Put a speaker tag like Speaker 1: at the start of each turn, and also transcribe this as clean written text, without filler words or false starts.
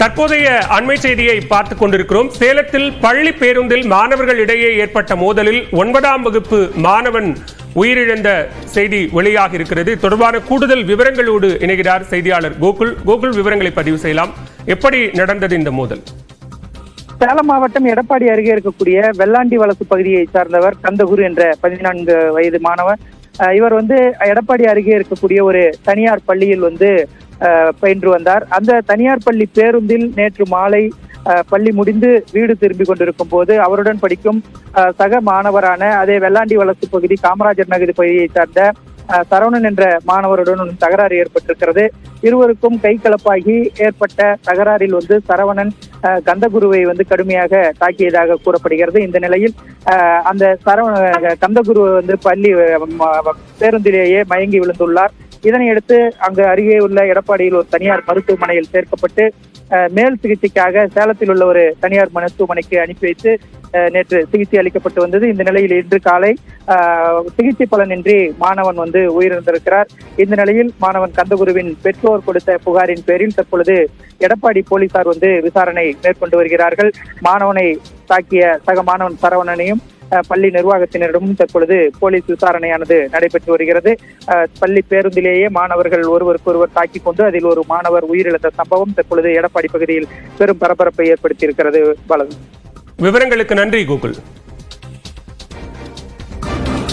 Speaker 1: தற்போதைய அண்மை செய்தியை பார்த்துக் கொண்டிருக்கிறோம். சேலத்தில் பள்ளி பேருந்தில் மாணவர்கள் இடையே ஏற்பட்ட மோதலில் 9ஆம் வகுப்பு மாணவன் உயிரிழந்த செய்தி வெளியாக இருக்கிறது. தொடர்பான கூடுதல் விவரங்களோடு இணைகிறார் செய்தியாளர் கோகுல். கோகுல், விவரங்களை பதிவு செய்யலாம். எப்படி நடந்தது இந்த மோதல்?
Speaker 2: சேலம் மாவட்டம் எடப்பாடி அருகே இருக்கக்கூடிய வெள்ளாண்டி வலசு பகுதியை சார்ந்தவர் கந்தகுரு என்ற 14 வயது மாணவர். இவர் எடப்பாடி அருகே இருக்கக்கூடிய ஒரு தனியார் பள்ளியில் பயின்று வந்தார். அந்த தனியார் பள்ளி பேருந்தில் நேற்று மாலை பள்ளி முடிந்து வீடு திரும்பி கொண்டிருக்கும் போது அவருடன் படிக்கும் சக மாணவரான அதே வெள்ளாண்டி வலசு பகுதி காமராஜர் நகர் பகுதியை சார்ந்த சரவணன் என்ற மாணவருடன் தகராறு ஏற்பட்டிருக்கிறது. இருவருக்கும் கை கலப்பாகி ஏற்பட்ட தகராறில் சரவணன் கந்தகுருவை கடுமையாக தாக்கியதாக கூறப்படுகிறது. இந்த நிலையில் அந்த கந்தகுரு பள்ளி பேருந்திலேயே மயங்கி விழுந்துள்ளார். இதனையடுத்து அங்கு அருகே உள்ள எடப்பாடியில் ஒரு தனியார் மருத்துவமனையில் சேர்க்கப்பட்டு மேல் சிகிச்சைக்காக சேலத்தில் உள்ள ஒரு தனியார் மருத்துவமனைக்கு அனுப்பி வைத்து நேற்று சிகிச்சை அளிக்கப்பட்டு வந்தது. இந்த நிலையில் இன்று காலை சிகிச்சை பலனின்றி மாணவன் உயிரிழந்திருக்கிறார். இந்த நிலையில் மாணவன் கந்தகுருவின் பெற்றோர் கொடுத்த புகாரின் பேரில் தற்பொழுது எடப்பாடி போலீசார் விசாரணை மேற்கொண்டு வருகிறார்கள். மாணவனை தாக்கிய சக மாணவன் சரவணனையும் பள்ளி நிர்வாகத்தினரிடமும் தற்பொழுது போலீஸ் விசாரணையானது நடைபெற்று வருகிறது. பள்ளி பேருந்திலேயே மாணவர்கள் ஒருவருக்கொருவர் தாக்கிக் கொண்டு அதில் ஒரு மாணவர் உயிரிழந்த சம்பவம் தற்பொழுது எடப்பாடி பகுதியில் பெரும் பரபரப்பை ஏற்படுத்தி இருக்கிறது.
Speaker 1: விவரங்களுக்கு நன்றி கோகுல்.